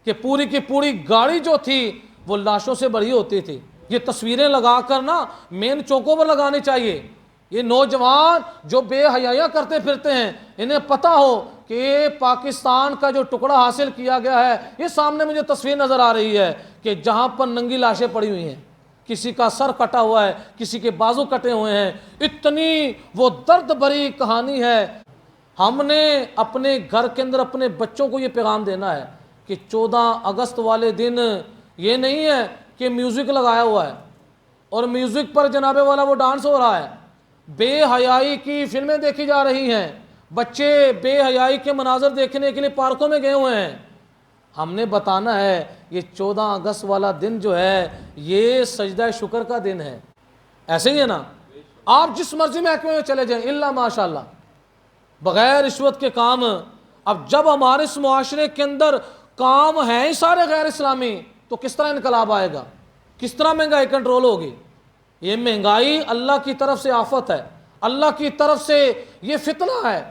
کہ پوری کی پوری گاڑی جو تھی وہ لاشوں سے بھری ہوتی تھی۔ یہ تصویریں لگا کر نا مین چوکوں پر لگانی چاہیے۔ یہ نوجوان جو بے حیاں کرتے پھرتے ہیں، انہیں پتہ ہو کہ پاکستان کا جو ٹکڑا حاصل کیا گیا ہے، یہ سامنے مجھے تصویر نظر آ رہی ہے کہ جہاں پر ننگی لاشیں پڑی ہوئی ہیں، کسی کا سر کٹا ہوا ہے، کسی کے بازو کٹے ہوئے ہیں، اتنی وہ درد بھری کہانی ہے۔ ہم نے اپنے گھر کے اندر اپنے بچوں کو یہ پیغام دینا ہے کہ 14 اگست والے دن یہ نہیں ہے کہ میوزک لگایا ہوا ہے اور میوزک پر جناب والا وہ ڈانس ہو رہا ہے، بے حیائی کی فلمیں دیکھی جا رہی ہیں، بچے بے حیائی کے مناظر دیکھنے کے لیے پارکوں میں گئے ہوئے ہیں۔ ہم نے بتانا ہے یہ 14 اگست والا دن جو ہے یہ سجدہ شکر کا دن ہے۔ ایسے ہی ہے نا، آپ جس مرضی محکمے میں چلے جائیں الا ماشاء اللہ بغیر رشوت کے کام۔ اب جب ہمارے اس معاشرے کے اندر کام ہیں ہی سارے غیر اسلامی، تو کس طرح انقلاب آئے گا، کس طرح مہنگائی کنٹرول ہوگی؟ یہ مہنگائی اللہ کی طرف سے آفت ہے، اللہ کی طرف سے یہ فتنہ ہے۔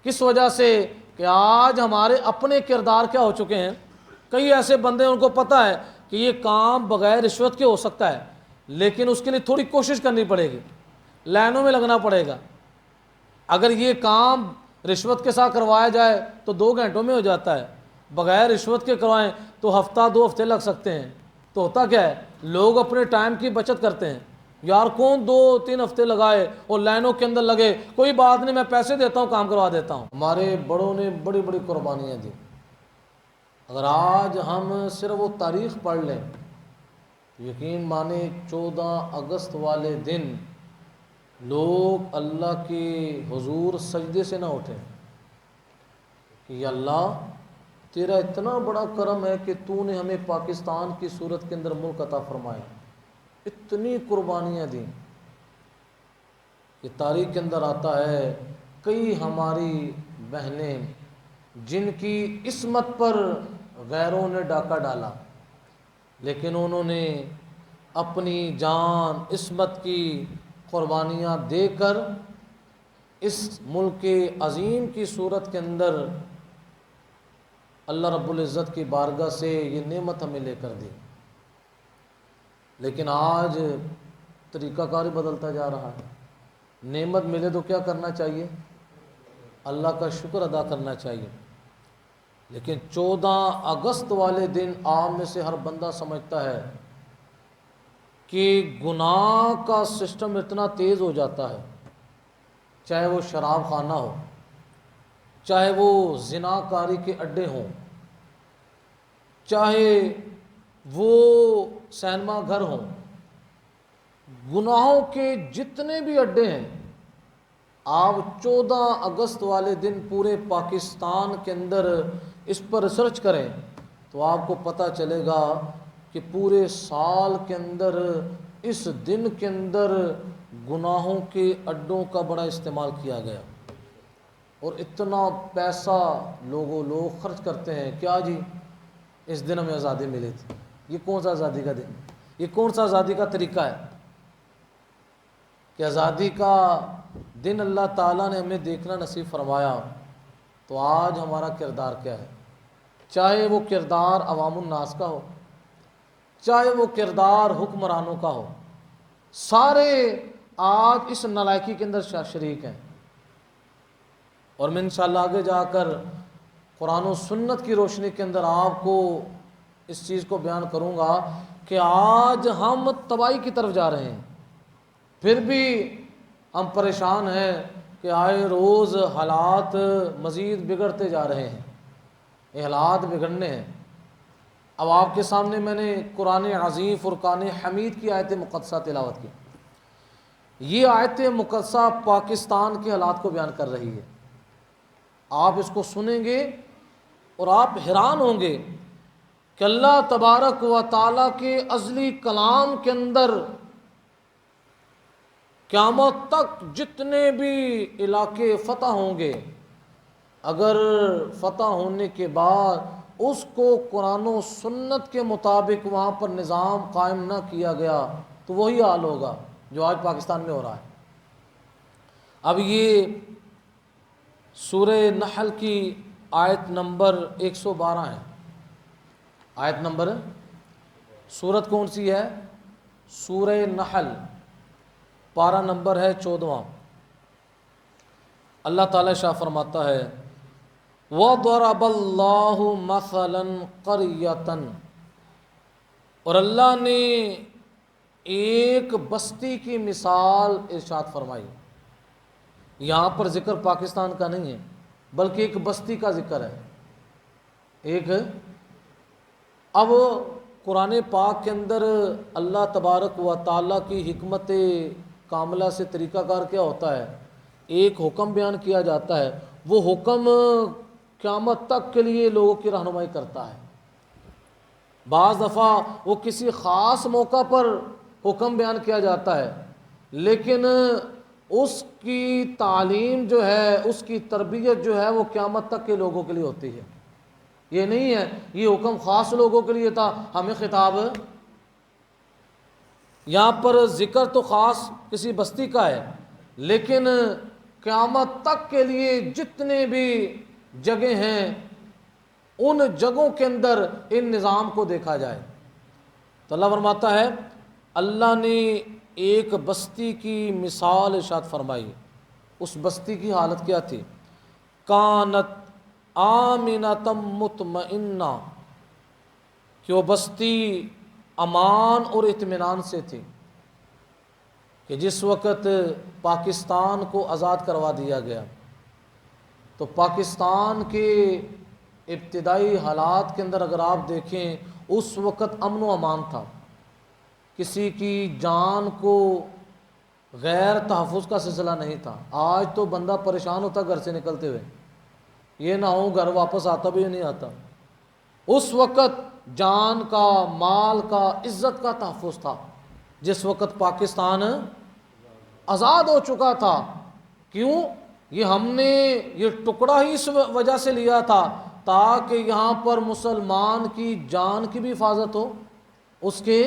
کس وجہ سے؟ کہ آج ہمارے اپنے کردار کیا ہو چکے ہیں۔ کئی ایسے بندے ان کو پتہ ہے کہ یہ کام بغیر رشوت کے ہو سکتا ہے، لیکن اس کے لیے تھوڑی کوشش کرنی پڑے گی، لائنوں میں لگنا پڑے گا۔ اگر یہ کام رشوت کے ساتھ کروایا جائے تو 2 گھنٹوں میں ہو جاتا ہے، بغیر رشوت کے کروائیں تو ہفتہ 2 ہفتے لگ سکتے ہیں۔ تو ہوتا کیا ہے، لوگ اپنے ٹائم کی بچت کرتے ہیں۔ یار کون 2-3 ہفتے لگائے اور لائنوں کے اندر لگے، کوئی بات نہیں میں پیسے دیتا ہوں کام کروا دیتا ہوں۔ ہمارے بڑوں نے بڑی بڑی قربانیاں دی۔ اگر آج ہم صرف وہ تاریخ پڑھ لیں، یقین مانیں 14 اگست والے دن لوگ اللہ کے حضور سجدے سے نہ اٹھیں کہ یا اللہ تیرا اتنا بڑا کرم ہے کہ تو نے ہمیں پاکستان کی صورت کے اندر ملک عطا فرمایا، اتنی قربانیاں دیں۔ یہ تاریخ کے اندر آتا ہے کئی ہماری بہنیں جن کی عصمت پر غیروں نے ڈاکہ ڈالا، لیکن انہوں نے اپنی جان عصمت کی قربانیاں دے کر اس ملک عظیم کی صورت کے اندر اللہ رب العزت کی بارگاہ سے یہ نعمت ہمیں لے کر دی۔ لیکن آج طریقہ کار بدلتا جا رہا ہے۔ نعمت ملے تو کیا کرنا چاہیے؟ اللہ کا شکر ادا کرنا چاہیے۔ لیکن 14 اگست والے دن عام میں سے ہر بندہ سمجھتا ہے کہ گناہ کا سسٹم اتنا تیز ہو جاتا ہے، چاہے وہ شراب خانہ ہو، چاہے وہ زنا کاری کے اڈے ہوں، چاہے وہ سینما گھر ہوں، گناہوں کے جتنے بھی اڈے ہیں، آپ 14 اگست والے دن پورے پاکستان کے اندر اس پر ریسرچ کریں تو آپ کو پتہ چلے گا کہ پورے سال کے اندر اس دن کے اندر گناہوں کے اڈوں کا بڑا استعمال کیا گیا، اور اتنا پیسہ لوگ خرچ کرتے ہیں۔ کیا جی اس دن ہمیں آزادی ملی تھی، یہ کون سا آزادی کا دن، یہ کون سا آزادی کا طریقہ ہے کہ آزادی کا دن اللہ تعالیٰ نے ہمیں دیکھنا نصیب فرمایا؟ تو آج ہمارا کردار کیا ہے؟ چاہے وہ کردار عوام الناس کا ہو، چاہے وہ کردار حکمرانوں کا ہو، سارے آج اس نالائکی کے اندر شریک ہیں۔ اور میں انشاءاللہ آگے جا کر قرآن و سنت کی روشنی کے اندر آپ کو اس چیز کو بیان کروں گا کہ آج ہم تباہی کی طرف جا رہے ہیں، پھر بھی ہم پریشان ہیں کہ آئے روز حالات مزید بگڑتے جا رہے ہیں، یہ حالات بگڑنے ہیں۔ اب آپ کے سامنے میں نے قرآن عظیم فرقان حمید کی آیت مقدسہ تلاوت کی۔ یہ آیت مقدسہ پاکستان کے حالات کو بیان کر رہی ہے۔ آپ اس کو سنیں گے اور آپ حیران ہوں گے کہ اللہ تبارک و تعالیٰ کے ازلی کلام کے اندر قیامت تک جتنے بھی علاقے فتح ہوں گے، اگر فتح ہونے کے بعد اس کو قرآن و سنت کے مطابق وہاں پر نظام قائم نہ کیا گیا تو وہی حال ہوگا جو آج پاکستان میں ہو رہا ہے۔ اب یہ سورہ نحل کی آیت نمبر 112 ہے۔ آیت نمبر، سورت کون سی ہے؟ سورہ نحل، پارہ نمبر ہے 14۔ اللہ تعالیٰ شاہ فرماتا ہے وَضَرَبَ اللَّهُ مَثَلًا قَرْيَةً، اور اللہ نے ایک بستی کی مثال ارشاد فرمائی۔ یہاں پر ذکر پاکستان کا نہیں ہے بلکہ ایک بستی کا ذکر ہے۔ اب قرآن پاک کے اندر اللہ تبارک و تعالیٰ کی حکمت کاملہ سے طریقہ کار کیا ہوتا ہے؟ ایک حکم بیان کیا جاتا ہے، وہ حکم قیامت تک کے لیے لوگوں کی رہنمائی کرتا ہے۔ بعض دفعہ وہ کسی خاص موقع پر حکم بیان کیا جاتا ہے، لیکن اس کی تعلیم جو ہے، اس کی تربیت جو ہے وہ قیامت تک کے لوگوں کے لیے ہوتی ہے۔ یہ نہیں ہے یہ حکم خاص لوگوں کے لیے تھا ہمیں خطاب۔ یہاں پر ذکر تو خاص کسی بستی کا ہے، لیکن قیامت تک کے لیے جتنے بھی جگہ ہیں ان جگہوں کے اندر ان نظام کو دیکھا جائے تو اللہ فرماتا ہے اللہ نے ایک بستی کی مثال ارشاد فرمائی۔ اس بستی کی حالت کیا تھی؟ کانت آمنۃ مطمئنہ، کہ وہ بستی امان اور اطمینان سے تھی، کہ جس وقت پاکستان کو آزاد کروا دیا گیا تو پاکستان کے ابتدائی حالات کے اندر اگر آپ دیکھیں اس وقت امن و امان تھا، کسی کی جان کو غیر تحفظ کا سلسلہ نہیں تھا۔ آج تو بندہ پریشان ہوتا گھر سے نکلتے ہوئے، یہ نہ ہو گھر واپس آتا بھی نہیں آتا۔ اس وقت جان کا، مال کا، عزت کا تحفظ تھا جس وقت پاکستان آزاد ہو چکا تھا۔ کیوں؟ یہ ہم نے یہ ٹکڑا ہی اس وجہ سے لیا تھا تاکہ یہاں پر مسلمان کی جان کی بھی حفاظت ہو، اس کے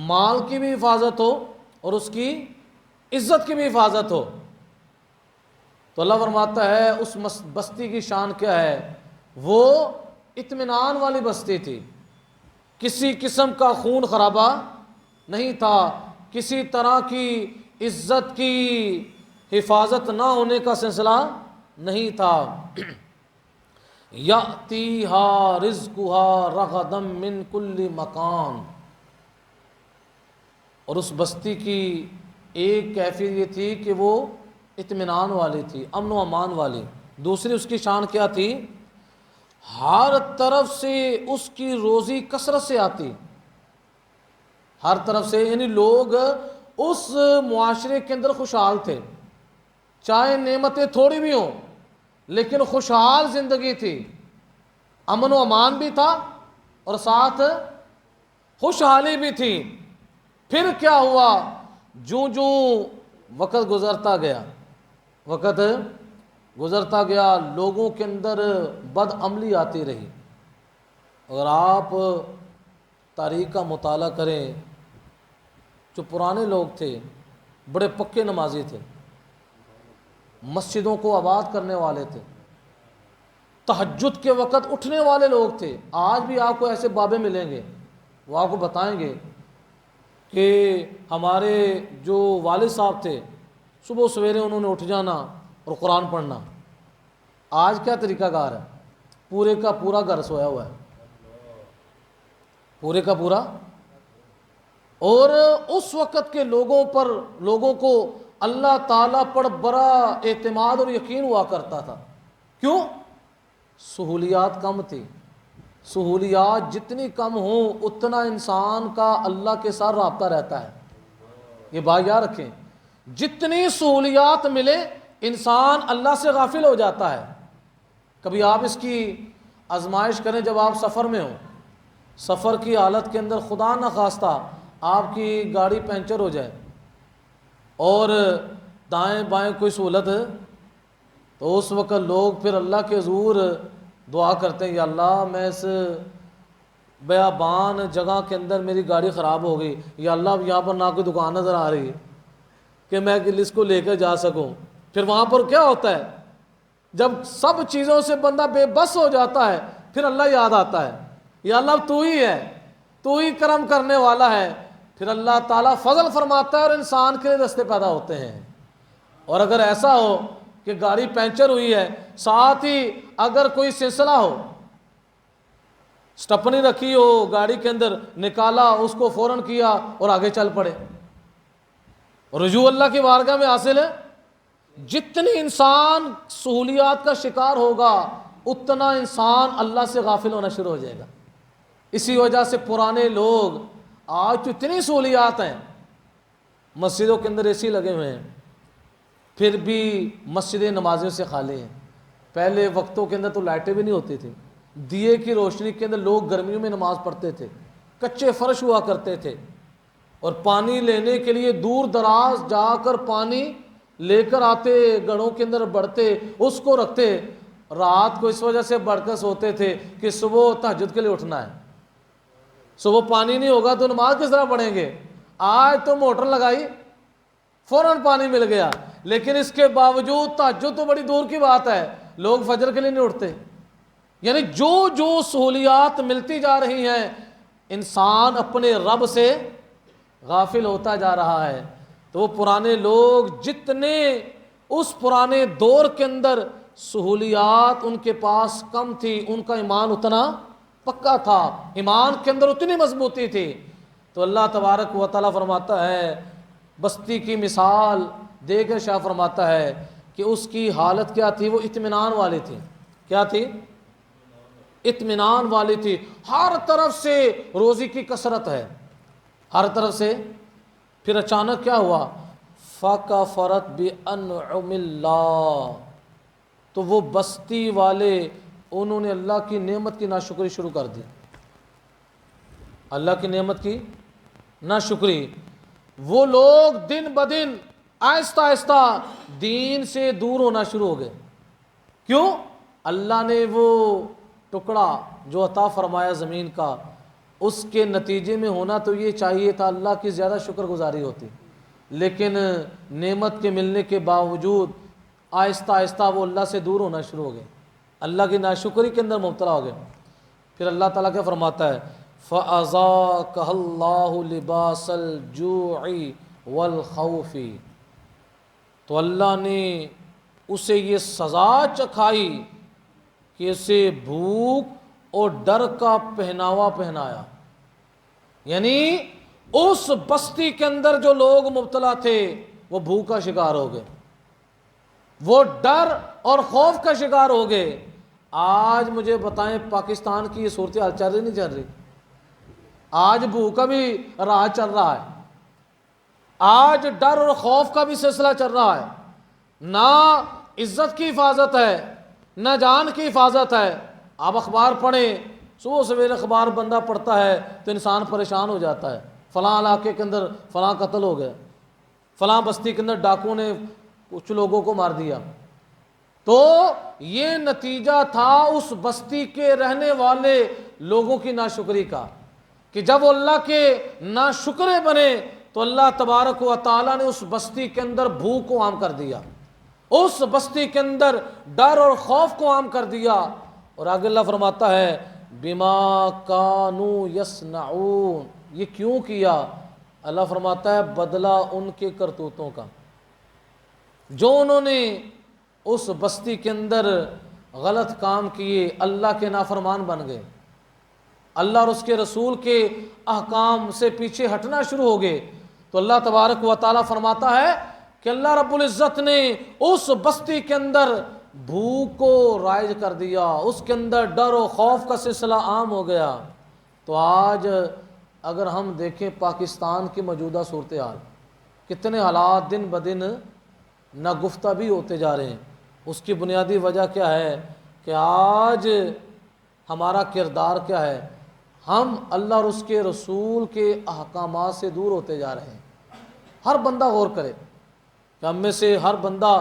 مال کی بھی حفاظت ہو اور اس کی عزت کی بھی حفاظت ہو۔ تو اللہ فرماتا ہے اس بستی کی شان کیا ہے؟ وہ اطمینان والی بستی تھی، کسی قسم کا خون خرابہ نہیں تھا، کسی طرح کی عزت کی حفاظت نہ ہونے کا سلسلہ نہیں تھا۔ یأتیہا رزقہا رغدا من کل مکان، اور اس بستی کی ایک کیفیت یہ تھی کہ وہ اطمینان والی تھی، امن و امان والی۔ دوسری اس کی شان کیا تھی؟ ہر طرف سے اس کی روزی کثرت سے آتی، ہر طرف سے، یعنی لوگ اس معاشرے کے اندر خوشحال تھے، چاہے نعمتیں تھوڑی بھی ہوں لیکن خوشحال زندگی تھی، امن و امان بھی تھا اور ساتھ خوشحالی بھی تھی۔ پھر کیا ہوا؟ جوں وقت گزرتا گیا لوگوں کے اندر بد عملی آتی رہی۔ اگر آپ تاریخ کا مطالعہ کریں، جو پرانے لوگ تھے بڑے پکے نمازی تھے، مسجدوں کو آباد کرنے والے تھے، تہجد کے وقت اٹھنے والے لوگ تھے۔ آج بھی آپ کو ایسے بابے ملیں گے، وہ آپ کو بتائیں گے کہ ہمارے جو والد صاحب تھے صبح سویرے انہوں نے اٹھ جانا اور قرآن پڑھنا۔ آج کیا طریقہ کار ہے؟ پورے کا پورا گھر سویا ہوا ہے، پورے کا پورا۔ اور اس وقت کے لوگوں کو اللہ تعالیٰ پر بڑا اعتماد اور یقین ہوا کرتا تھا۔ کیوں؟ سہولیات کم تھی۔ سہولیات جتنی کم ہوں اتنا انسان کا اللہ کے ساتھ رابطہ رہتا ہے۔ یہ بات یاد رکھیں، جتنی سہولیات ملے انسان اللہ سے غافل ہو جاتا ہے۔ کبھی آپ اس کی آزمائش کریں، جب آپ سفر میں ہوں، سفر کی حالت کے اندر خدا نخواستہ آپ کی گاڑی پنچر ہو جائے اور دائیں بائیں کوئی سہولت ہے تو اس وقت لوگ پھر اللہ کے حضور دعا کرتے ہیں، یا اللہ میں اس بیابان جگہ کے اندر میری گاڑی خراب ہو گئی، یا اللہ یہاں پر نہ کوئی دکان نظر آ رہی ہے کہ میں اس کو لے کر جا سکوں۔ پھر وہاں پر کیا ہوتا ہے؟ جب سب چیزوں سے بندہ بے بس ہو جاتا ہے پھر اللہ یاد آتا ہے۔ یا اللہ اب تو ہی ہے، تو ہی کرم کرنے والا ہے، پھر اللہ تعالیٰ فضل فرماتا ہے اور انسان کے لیے رستے پیدا ہوتے ہیں۔ اور اگر ایسا ہو کہ گاڑی پنچر ہوئی ہے، ساتھ ہی اگر کوئی سلسلہ ہو، سٹپنی رکھی ہو گاڑی کے اندر، نکالا اس کو فوراً کیا اور آگے چل پڑے، رجوع اللہ کی بارگاہ میں حاصل ہے۔ جتنی انسان سہولیات کا شکار ہوگا اتنا انسان اللہ سے غافل ہونا شروع ہو جائے گا۔ اسی وجہ سے پرانے لوگ، آج تو اتنی سہولیات ہیں، مسجدوں کے اندر اے سی لگے ہوئے ہیں، پھر بھی مسجدیں نمازیوں سے خالی ہیں۔ پہلے وقتوں کے اندر تو لائٹیں بھی نہیں ہوتی تھی، دیے کی روشنی کے اندر لوگ گرمیوں میں نماز پڑھتے تھے، کچے فرش ہوا کرتے تھے، اور پانی لینے کے لیے دور دراز جا کر پانی لے کر آتے، گڑھوں کے اندر بڑھتے، اس کو رکھتے، رات کو اس وجہ سے بڑھ کر سوتے تھے کہ صبح تہجد کے لیے اٹھنا ہے، صبح پانی نہیں ہوگا تو نماز کس طرح پڑھیں گے۔ آج تو موٹر لگائی فوراً پانی مل گیا، لیکن اس کے باوجود تہجد تو بڑی دور کی بات ہے، لوگ فجر کے لیے نہیں اٹھتے۔ یعنی جو جو سہولیات ملتی جا رہی ہیں، انسان اپنے رب سے غافل ہوتا جا رہا ہے۔ تو وہ پرانے لوگ جتنے اس پرانے دور کے اندر سہولیات ان کے پاس کم تھی، ان کا ایمان اتنا پکا تھا، ایمان کے اندر اتنی مضبوطی تھی۔ تو اللہ تبارک و تعالیٰ فرماتا ہے، بستی کی مثال دے کر شاہ فرماتا ہے کہ اس کی حالت کیا تھی، وہ اطمینان والی تھی۔ کیا تھی؟ اطمینان والی تھی، ہر طرف سے روزی کی کثرت ہے، ہر طرف سے۔ پھر اچانک کیا ہوا؟ فَكَفَرَتْ بِأَنْعُمِ اللَّهِ، تو وہ بستی والے انہوں نے اللہ کی نعمت کی ناشکری شروع کر دی، اللہ کی نعمت کی ناشکری۔ وہ لوگ دن بدن آہستہ آہستہ دین سے دور ہونا شروع ہو گئے۔ کیوں؟ اللہ نے وہ ٹکڑا جو عطا فرمایا زمین کا، اس کے نتیجے میں ہونا تو یہ چاہیے تھا اللہ کی زیادہ شکر گزاری ہوتی، لیکن نعمت کے ملنے کے باوجود آہستہ آہستہ وہ اللہ سے دور ہونا شروع ہو گئے، اللہ کی ناشکری کے اندر مبتلا ہو گئے۔ پھر اللہ تعالیٰ کیا فرماتا ہے؟ فَأَذَاقَهَا اللَّهُ لِبَاسَ الْجُوعِ وَالْخَوْفِ، تو اللہ نے اسے یہ سزا چکھائی کہ اسے بھوک اور ڈر کا پہناوا پہنایا۔ یعنی اس بستی کے اندر جو لوگ مبتلا تھے وہ بھوک کا شکار ہو گئے، وہ ڈر اور خوف کا شکار ہو گئے۔ آج مجھے بتائیں پاکستان کی یہ صورتحال چل رہی نہیں چل رہی؟ آج بھوک کا بھی راہ چل رہا ہے، آج ڈر اور خوف کا بھی سلسلہ چل رہا ہے، نہ عزت کی حفاظت ہے نہ جان کی حفاظت ہے۔ آپ اخبار پڑھیں، صبح سویرے اخبار بندہ پڑھتا ہے تو انسان پریشان ہو جاتا ہے، فلاں علاقے کے اندر فلاں قتل ہو گیا، فلاں بستی کے اندر ڈاکوں نے کچھ لوگوں کو مار دیا۔ تو یہ نتیجہ تھا اس بستی کے رہنے والے لوگوں کی ناشکری کا، کہ جب وہ اللہ کے ناشکرے بنے تو اللہ تبارک و تعالیٰ نے اس بستی کے اندر بھوک کو عام کر دیا، اس بستی کے اندر ڈر اور خوف کو عام کر دیا۔ اور آگے اللہ فرماتا ہے بما کانوا یصنعون، یہ کیوں کیا؟ اللہ فرماتا ہے بدلہ ان کے کرتوتوں کا، جو انہوں نے اس بستی کے اندر غلط کام کیے، اللہ کے نافرمان بن گئے، اللہ اور اس کے رسول کے احکام سے پیچھے ہٹنا شروع ہو گئے۔ تو اللہ تبارک و تعالیٰ فرماتا ہے کہ اللہ رب العزت نے اس بستی کے اندر بھوک کو رائج کر دیا، اس کے اندر ڈر و خوف کا سلسلہ عام ہو گیا۔ تو آج اگر ہم دیکھیں پاکستان کی موجودہ صورتحال، کتنے حالات دن بدن ناگفتہ بھی ہوتے جا رہے ہیں۔ اس کی بنیادی وجہ کیا ہے کہ آج ہمارا کردار کیا ہے؟ ہم اللہ اور اس کے رسول کے احکامات سے دور ہوتے جا رہے ہیں۔ ہر بندہ غور کرے کہ ہم میں سے ہر بندہ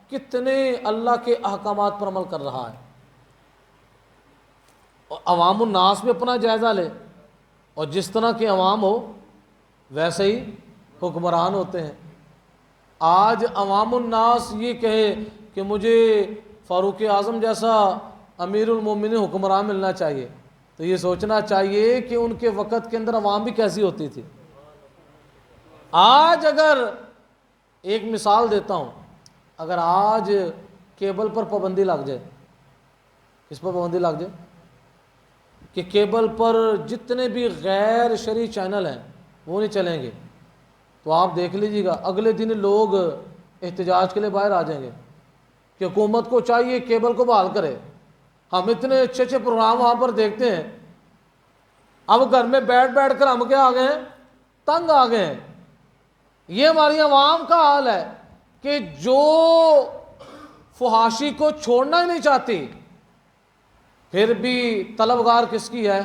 کتنے اللہ کے احکامات پر عمل کر رہا ہے، اور عوام الناس بھی اپنا جائزہ لے، اور جس طرح کے عوام ہو ویسے ہی حکمران ہوتے ہیں۔ آج عوام الناس یہ کہے کہ مجھے فاروق اعظم جیسا امیر المومنین حکمران ملنا چاہیے، تو یہ سوچنا چاہیے کہ ان کے وقت کے اندر عوام بھی کیسی ہوتی تھی۔ آج اگر ایک مثال دیتا ہوں، اگر آج کیبل پر پابندی لگ جائے، کس پر پابندی لگ جائے کہ کیبل پر جتنے بھی غیر شرعی چینل ہیں وہ نہیں چلیں گے، تو آپ دیکھ لیجیے گا اگلے دن لوگ احتجاج کے لیے باہر آ جائیں گے کہ حکومت کو چاہیے کیبل کو بحال کرے۔ ہم اتنے اچھے اچھے پروگرام وہاں پر دیکھتے ہیں، اب گھر میں بیٹھ بیٹھ کر ہم کیا آ گئے ہیں، تنگ آ گئے ہیں۔ یہ ہماری عوام کا حال ہے کہ جو فحاشی کو چھوڑنا ہی نہیں چاہتی، پھر بھی طلبگار کس کی ہے،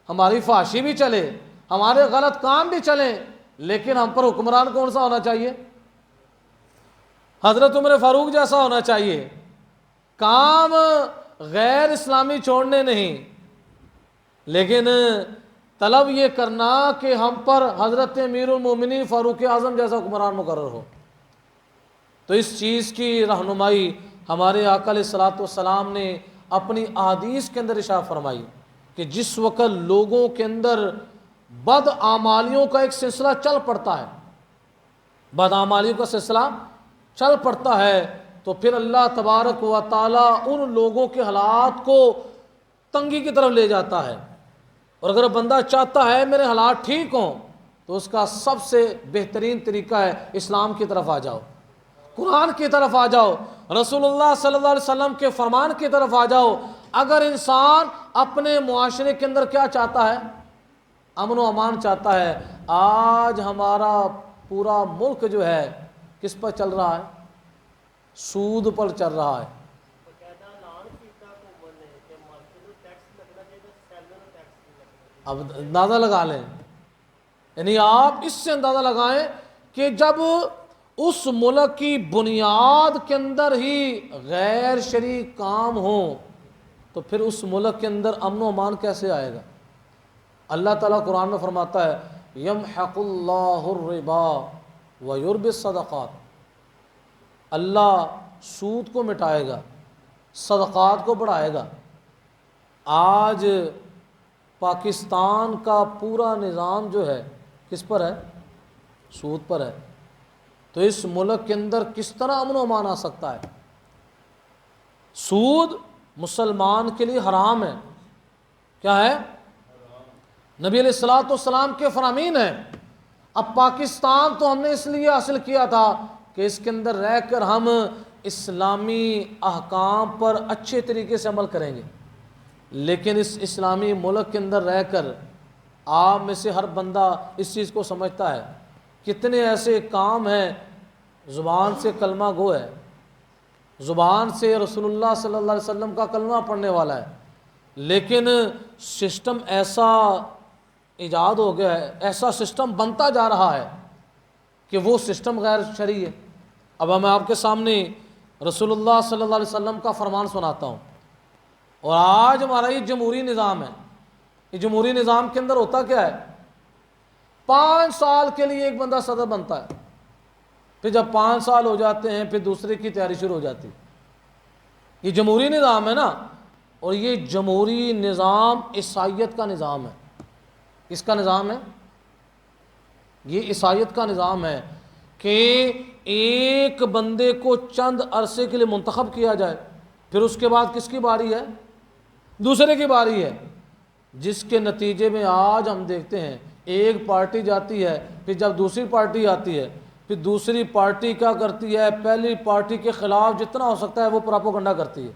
ہماری فحاشی بھی چلے، ہمارے غلط کام بھی چلیں، لیکن ہم پر حکمران کون سا ہونا چاہیے؟ حضرت عمر فاروق جیسا ہونا چاہیے، کام غیر اسلامی چھوڑنے نہیں، لیکن طلب یہ کرنا کہ ہم پر حضرت امیر المومنین فاروق اعظم جیسا حکمران مقرر ہو۔ تو اس چیز کی رہنمائی ہمارے آقا علیہ الصلوۃ والسلام نے اپنی احادیث کے اندر ارشاد فرمائی کہ جس وقت لوگوں کے اندر بدعمالیوں کا ایک سلسلہ چل پڑتا ہے، بدعمالیوں کا سلسلہ چل پڑتا ہے، تو پھر اللہ تبارک و تعالیٰ ان لوگوں کے حالات کو تنگی کی طرف لے جاتا ہے۔ اور اگر بندہ چاہتا ہے میرے حالات ٹھیک ہوں، تو اس کا سب سے بہترین طریقہ ہے اسلام کی طرف آ جاؤ، قرآن کی طرف آ جاؤ، رسول اللہ صلی اللہ علیہ وسلم کے فرمان کی طرف آ جاؤ۔ اگر انسان اپنے معاشرے کے اندر کیا چاہتا ہے، امن و امان چاہتا ہے، آج ہمارا پورا ملک جو ہے کس پر چل رہا ہے، سود پر چل رہا ہے۔ اب اندازہ لگا لیں، یعنی آپ اس سے اندازہ لگائیں کہ جب اس ملک کی بنیاد کے اندر ہی غیر شرعی کام ہوں، تو پھر اس ملک کے اندر امن و امان کیسے آئے گا؟ اللہ تعالیٰ قرآن میں فرماتا ہے یمحق اللہ الربا ویربی الصدقات، اللہ سود کو مٹائے گا، صدقات کو بڑھائے گا۔ آج پاکستان کا پورا نظام جو ہے کس پر ہے، سود پر ہے۔ تو اس ملک کے اندر کس طرح امن و امان آ سکتا ہے؟ سود مسلمان کے لیے حرام ہے، کیا ہے؟ نبی علیہ الصلوۃ والسلام کے فرامین ہیں۔ اب پاکستان تو ہم نے اس لیے حاصل کیا تھا کہ اس کے اندر رہ کر ہم اسلامی احکام پر اچھے طریقے سے عمل کریں گے، لیکن اس اسلامی ملک کے اندر رہ کر آپ میں سے ہر بندہ اس چیز کو سمجھتا ہے، کتنے ایسے کام ہیں، زبان سے کلمہ گو ہے، زبان سے رسول اللہ صلی اللہ علیہ وسلم کا کلمہ پڑھنے والا ہے، لیکن سسٹم ایسا ایجاد ہو گیا ہے، ایسا سسٹم بنتا جا رہا ہے کہ وہ سسٹم غیر شرعی ہے۔ اب میں آپ کے سامنے رسول اللہ صلی اللہ علیہ وسلم کا فرمان سناتا ہوں۔ اور آج ہمارا یہ جمہوری نظام ہے، یہ جمہوری نظام کے اندر ہوتا کیا ہے، 5 سال کے لیے ایک بندہ صدر بنتا ہے، پھر جب 5 سال ہو جاتے ہیں پھر دوسرے کی تیاری شروع ہو جاتی ہے۔ یہ جمہوری نظام ہے نا، اور یہ جمہوری نظام عیسائیت کا نظام ہے۔ کس کا نظام ہے؟ یہ عیسائیت کا نظام ہے کہ ایک بندے کو چند عرصے کے لیے منتخب کیا جائے، پھر اس کے بعد کس کی باری ہے، دوسرے کی باری ہے، جس کے نتیجے میں آج ہم دیکھتے ہیں ایک پارٹی جاتی ہے، پھر جب دوسری پارٹی آتی ہے، پھر دوسری پارٹی کیا کرتی ہے، پہلی پارٹی کے خلاف جتنا ہو سکتا ہے وہ پراپوگنڈا کرتی ہے،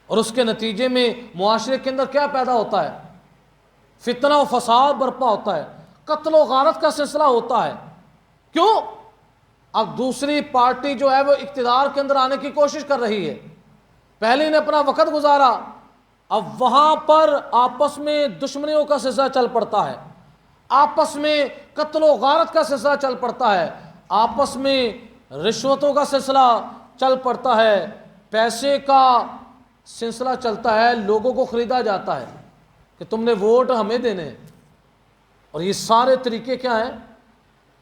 اور اس کے نتیجے میں معاشرے کے اندر کیا پیدا ہوتا ہے، فتنہ و فساد برپا ہوتا ہے، قتل و غارت کا سلسلہ ہوتا ہے۔ کیوں؟ اب دوسری پارٹی جو ہے وہ اقتدار کے اندر آنے کی کوشش کر رہی ہے، پہلے نے اپنا وقت گزارا، اب وہاں پر آپس میں دشمنیوں کا سلسلہ چل پڑتا ہے، آپس میں قتل و غارت کا سلسلہ چل پڑتا ہے، آپس میں رشوتوں کا سلسلہ چل پڑتا ہے، پیسے کا سلسلہ چلتا ہے، لوگوں کو خریدا جاتا ہے کہ تم نے ووٹ ہمیں دینے، اور یہ سارے طریقے کیا ہیں،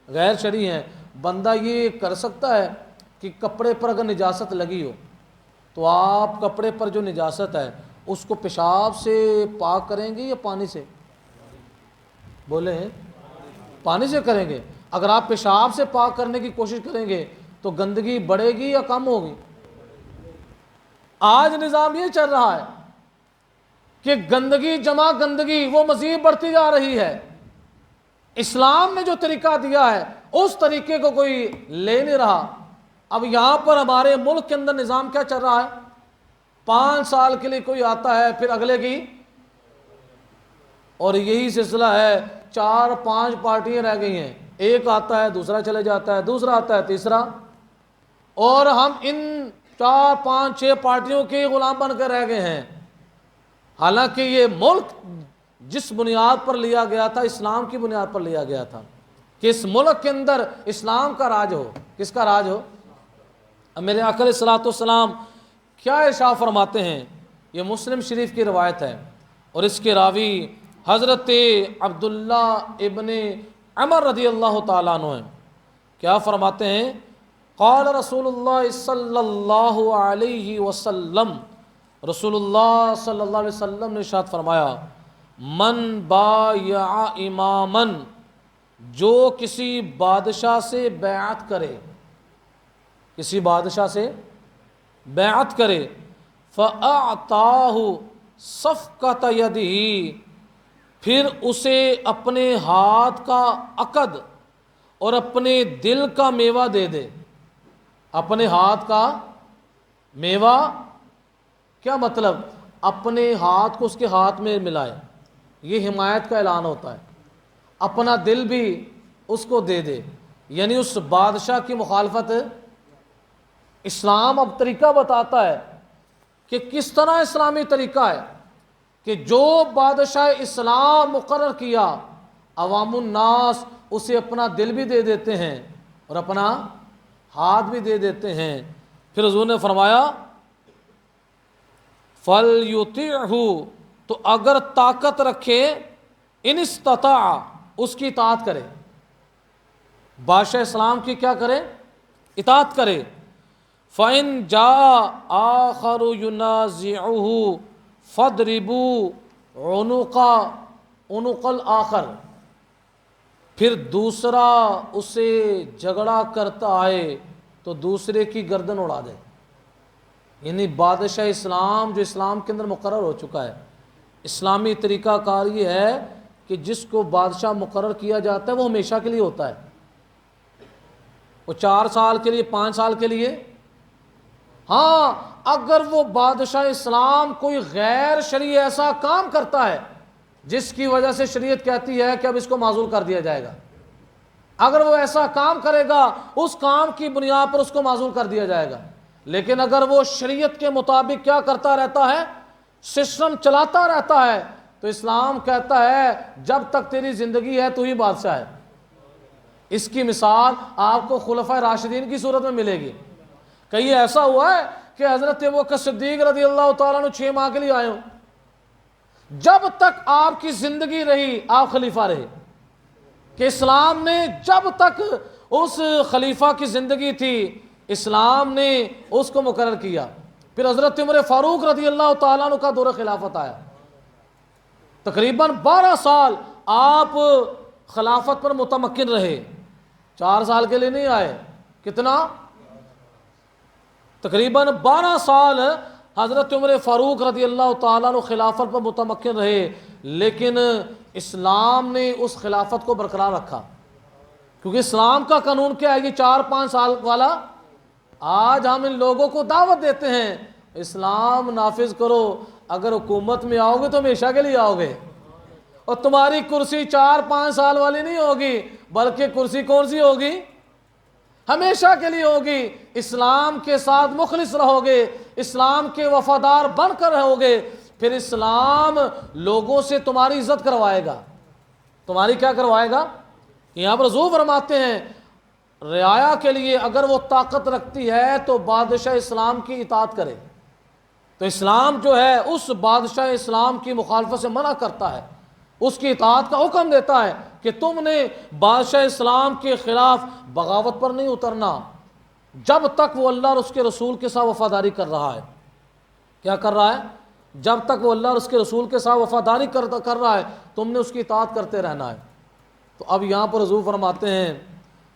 غیر شرعی ہیں۔ بندہ یہ کر سکتا ہے کہ کپڑے پر اگر نجاست لگی ہو تو آپ کپڑے پر جو نجاست ہے اس کو پیشاب سے پاک کریں گے یا پانی سے؟ بولے ہیں پانی سے کریں گے۔ اگر آپ پیشاب سے پاک کرنے کی کوشش کریں گے تو گندگی بڑھے گی یا کم ہوگی؟ آج نظام یہ چل رہا ہے کہ گندگی جمع گندگی وہ مزید بڑھتی جا رہی ہے۔ اسلام نے جو طریقہ دیا ہے اس طریقے کو کوئی لے نہیں رہا۔ اب یہاں پر ہمارے ملک کے اندر نظام کیا چل رہا ہے؟ 5 سال کے لیے کوئی آتا ہے، پھر اگلے کی، اور یہی سلسلہ ہے، 4-5 پارٹیاں رہ گئی ہیں، ایک آتا ہے دوسرا چلے جاتا ہے، دوسرا آتا ہے تیسرا، اور ہم ان 4-5-6 پارٹیوں کے غلام بن کر رہ گئے ہیں۔ حالانکہ یہ ملک جس بنیاد پر لیا گیا تھا اسلام کی بنیاد پر لیا گیا تھا کہ اس ملک کے اندر اسلام کا راج ہو۔ کس کا راج ہو؟ اب میرے آقا علیہ الصلوۃ والسلام کیا ارشاد فرماتے ہیں؟ یہ مسلم شریف کی روایت ہے اور اس کے راوی حضرت عبداللہ ابن عمر رضی اللہ تعالیٰ عنہ ہیں۔ کیا فرماتے ہیں؟ قال رسول اللہ صلی اللہ علیہ وسلم، رسول اللہ صلی اللہ علیہ وسلم نے ارشاد فرمایا، من بایع اماما، جو کسی بادشاہ سے بیعت کرے، کسی بادشاہ سے بیعت کرے، فَأَعْطَاهُ صَفْقَةَ يَدِهِ، پھر اسے اپنے ہاتھ کا عقد اور اپنے دل کا میوہ دے دے۔ اپنے ہاتھ کا میوہ کیا مطلب؟ اپنے ہاتھ کو اس کے ہاتھ میں ملائے، یہ حمایت کا اعلان ہوتا ہے۔ اپنا دل بھی اس کو دے دے، یعنی اس بادشاہ کی مخالفت۔ اسلام اب طریقہ بتاتا ہے کہ کس طرح اسلامی طریقہ ہے کہ جو بادشاہ اسلام مقرر کیا، عوام الناس اسے اپنا دل بھی دے دیتے ہیں اور اپنا ہاتھ بھی دے دیتے ہیں۔ پھر حضور نے فرمایا فَلْيُطِعْهُ، تو اگر طاقت رکھے، ان استطاع، اس کی اطاعت کرے، بادشاہ اسلام کی کیا کرے؟ اطاعت کرے۔ فَإِن جَاءَ آخَرُ يُنَازِعُهُ فَاضْرِبُوا عُنُقَ الْآخَرِ، پھر دوسرا اسے جھگڑا کرتا آئے تو دوسرے کی گردن اڑا دے۔ یعنی بادشاہ اسلام جو اسلام کے اندر مقرر ہو چکا ہے، اسلامی طریقہ کار یہ ہے کہ جس کو بادشاہ مقرر کیا جاتا ہے وہ ہمیشہ کے لیے ہوتا ہے، وہ 4 سال کے لیے، 5 سال کے لیے۔ ہاں اگر وہ بادشاہ اسلام کوئی غیر شرعی ایسا کام کرتا ہے جس کی وجہ سے شریعت کہتی ہے کہ اب اس کو معزول کر دیا جائے گا، اگر وہ ایسا کام کرے گا اس کام کی بنیاد پر اس کو معزول کر دیا جائے گا۔ لیکن اگر وہ شریعت کے مطابق کیا کرتا رہتا ہے، سسٹم چلاتا رہتا ہے، تو اسلام کہتا ہے جب تک تیری زندگی ہے تو ہی بادشاہ ہے۔ اس کی مثال آپ کو خلفائے راشدین کی صورت میں ملے گی۔ کہیں ایسا ہوا ہے کہ حضرت ابوبکر صدیق رضی اللہ تعالیٰ عنہ 6 ماہ کے لیے آئے ہوں؟ جب تک آپ کی زندگی رہی آپ خلیفہ رہے، کہ اسلام نے جب تک اس خلیفہ کی زندگی تھی اسلام نے اس کو مقرر کیا۔ پھر حضرت عمر فاروق رضی اللہ تعالیٰ عنہ کا دور خلافت آیا، تقریباً 12 سال آپ خلافت پر متمکن رہے، 4 سال کے لیے نہیں آئے، کتنا؟ تقریباً 12 سال حضرت عمر فاروق رضی اللہ تعالیٰ عنہ خلافت پر متمکن رہے، لیکن اسلام نے اس خلافت کو برقرار رکھا، کیونکہ اسلام کا قانون کیا ہے؟ یہ 4-5 سال والا۔ آج ہم ان لوگوں کو دعوت دیتے ہیں اسلام نافذ کرو، اگر حکومت میں آؤ گے تو ہمیشہ کے لیے آؤ گے، اور تمہاری کرسی 4-5 سال والی نہیں ہوگی، بلکہ کرسی کون سی ہوگی؟ ہمیشہ کے لیے ہوگی۔ اسلام کے ساتھ مخلص رہو گے، اسلام کے وفادار بن کر رہو گے، پھر اسلام لوگوں سے تمہاری عزت کروائے گا۔ تمہاری کیا کروائے گا؟ یہاں پر حضور فرماتے ہیں رعایا کے لیے اگر وہ طاقت رکھتی ہے تو بادشاہ اسلام کی اطاعت کرے۔ تو اسلام جو ہے اس بادشاہ اسلام کی مخالفت سے منع کرتا ہے، اس کی اطاعت کا حکم دیتا ہے کہ تم نے بادشاہ اسلام کے خلاف بغاوت پر نہیں اترنا جب تک وہ اللہ اور اس کے رسول کے ساتھ وفاداری کر رہا ہے۔ کیا کر رہا ہے؟ جب تک وہ اللہ اور اس کے رسول کے ساتھ وفاداری کر رہا ہے تم نے اس کی اطاعت کرتے رہنا ہے۔ تو اب یہاں پر حضور فرماتے ہیں